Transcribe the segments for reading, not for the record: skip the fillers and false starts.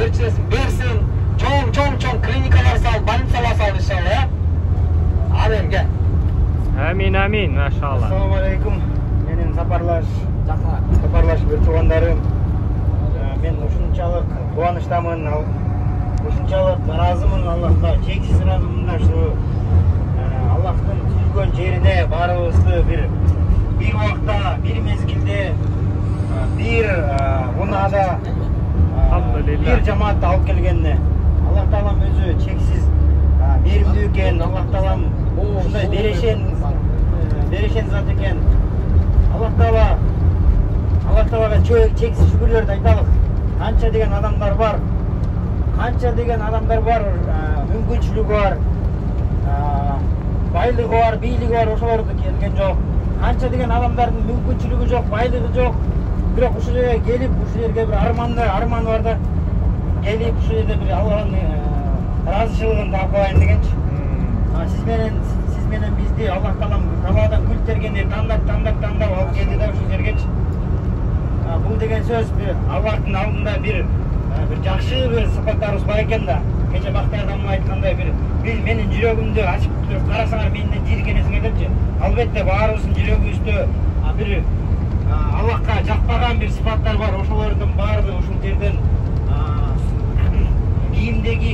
tirичилесин берсин. Чоң клиникалар сал, больницалар сал иншалла, я. Амин, ке. Амин, машалла. Ассаламу алейкум. Менин сапарлаш бир туугандарым. Мен ушунчалык кубанычтамын, ушунчалык ыраазымын Аллахка, чексиз ыраазымын да ушу Аллахтын сүйгөн жерине баарыбызды бир убакта, бир мезгилде, бир унаада, бир жамаатты алып келгенине Аллах Таалам өзү чексиз беримдүү экен. Аллах Таалам ушундай берешен зат экен. Аллах Таалага чексиз шүгүрлөрдү айталык. Канча деген адамдар бар, мүмкүнчүлүгү бар, байлыгы бар, бийлиги бар, ошолорду келген жок. Канча деген адамдардын мүмкүнчүлүгү жок, байлыгы жок. Бирок ушул жерге келип, ушул жерге бир арманы бар да, келип ушул жерде бир Аллахтын ыраазычылыгын талкалайын дегенчи. Сиз менен бизди Аллах Таалам табадан гүл тергендей тандап алып келди да ушул жергечи. Бул деген сөз бир Аллахтын алдында бир жакшы бир сыпаттарыбыз бар экен да. Кече Бактар адамым айткандай бир менин жүрөгүмдү ачып карасаңар менден жийиркенесиңер депчи. Албетте баарыбыздын жүрөгүбүздө бир Аллахка жакпаган бир сыпаттар бар. Ошолордун баары ушул жерден кийимдеги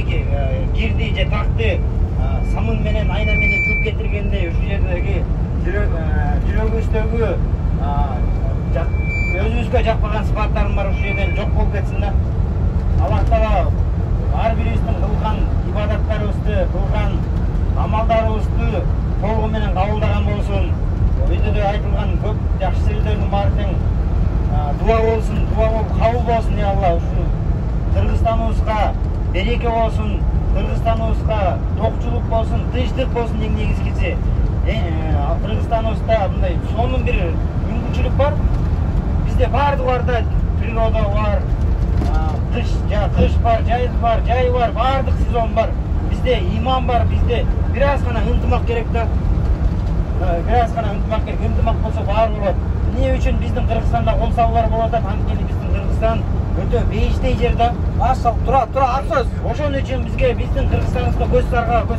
кирди же такты самын менен айна менен жууп кетиргендей ушул жердеги жүрөгүбүздөгү өзүбүзгө жакпаган сыпаттарым бар, ушул жерден жок болуп кетсин да. Аллах Таала ар бирибиздин кылган ибадаттарыбызды, кылган амалдарыбызды толугу менен кабылдаган болсун. Өйдө айтылган көп жакшы сөздөрдүн баары тең дуа болсун, дуа болуп кабыл болсун ya Allah. Ушул Кыргызстаныбызга береке болсун, Кыргызстаныбызга токчулук болсун, тынчтык болсун эң негизгиси. Кыргызстаныбызда мындай сонун бир мүмкүнчүлүк бар. Бизде баардыгы бар да, природа бар, кыш бар, жай бар, баардык сезон бар. Бизде иман бар, бизде бир аз гана ынтымак керек да. Ынтымак болсо баары болот. Эмне үчүн биздин Кыргызстанда кол салуулар болуп атат? Анткени биздин Кыргызстан өтө бейиштей жер да. Тура, ак сөз. Ошон үчүн бизге биздин Кыргызстаныбызга көз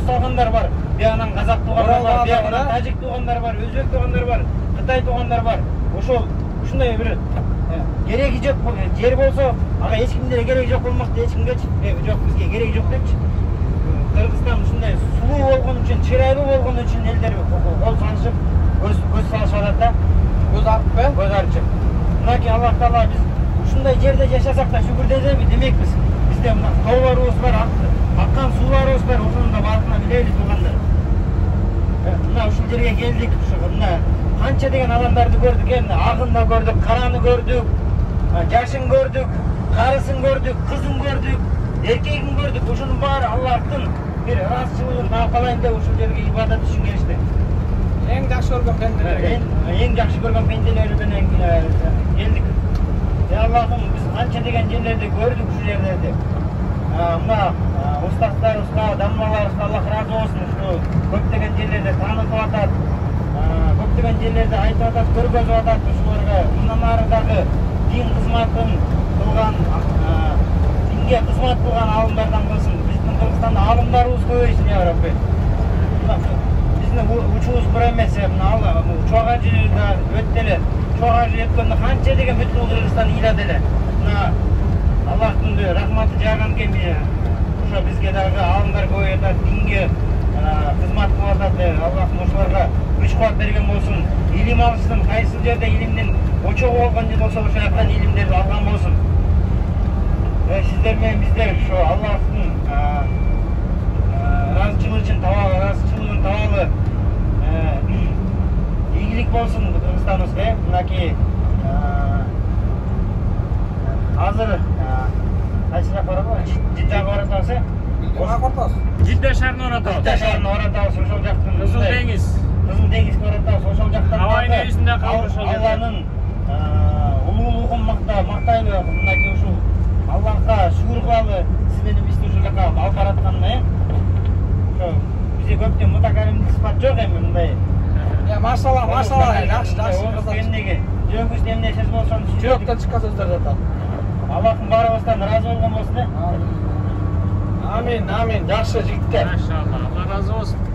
салгандар бар. Биягынан казак туугандар бар, биягынан тажик туугандар бар, өзбек туугандар бар, кытай туугандар бар. Ошол ушундай бир кереги жок жер болсо, ага эч кимде кереги жок болмокчу, эч кимгечи. Жок, бизге кереги жок депчи. Кыргызстан ушундай сулуу болгон үчүн, чырайлуу болгон үчүн элдер кол салышып, көз салышып атат да. Көз арчып, көз арчып. Мынакей Аллах Таала биз ушундай жерде жашасак да шүгүр демекпиз. Бизде мына тоолорубуз бар, аккан сууларыбыз бар, ошону да баардыгына билели туугандар. Мына ушул жерге келдик, мына канча деген адамдарды көрдүк, агын да көрдүк, караны көрдүк, жашын көрдүк, карысын көрдүк, кызын көрдүк, эркегин көрдүк. Ушунун баары Аллахтын бир ыраазычылыгын талкалайын деп ушул жерге ибадат үчүн келиштик. Эң жакшы көргөн пенделери менен келдик. Аллахым, биз канча деген жерлерди көрдүк ушул жерлерде. Мына устаздарыбызга, даммаларыбызга Аллах ыраазы болсун. Ушул көптөгөн жерлерде таанытып атат, көптөгөн жерлерде айтып атат, көргөзүп атат. Ушуларга мындан ары дагы дин кызматын кылган, динге кызмат кылган алымдардан кылсын. Биздин Кыргызстанда алымдарыбыз көбөйсүн ya Rabbi. Биздин учубуз бир эмес, мына Чуак ажы да өттү эле. Чуак ажы өткөндө канча деген бүткүл Кыргызстан ыйлады эле. Мына Аллахтын рахматы жааган экен. Ошо бизге дагы алымдар көбөйүп атат, динге кызмат кылып атат. Аллахым ошолорго күч кубат берген болсун. Илим алышсын, кайсы жерде илимдин очогу болгон же болсо ошол жактан илимдерди алган болсун. Сиздер менен биздер ошо Аллахтын ыраазычылыгын табалы ийгилик болсун Кыргызстаныбызга. Мынакей азыр кайсы жакка барабыз? Жиддага баратабыз, Жидда шаарына баратабыз. Ошол жактан Кызыл деңизге баратабыз. Ошол жактан Абай нересинде калды ошол жерде. Алланын улуулугун мактайлы. Мынакей ушул Аллахка шүгүр кылалы. Сиз менен бизди ушул жака алып баратканына. Ошо бизде көптөн мутакалимдик сыпат жок эми мындай. Машалла, жакшы. Эмнеге? Жүрөгүбүздө эмне сөз болсо, жүрөктөн чыккан сөздөр жатат. Аллахым барыбыздан разы болгон болсун. Amin, amin. Жақсы жігіттер. Maşallah. Allah razı olsun.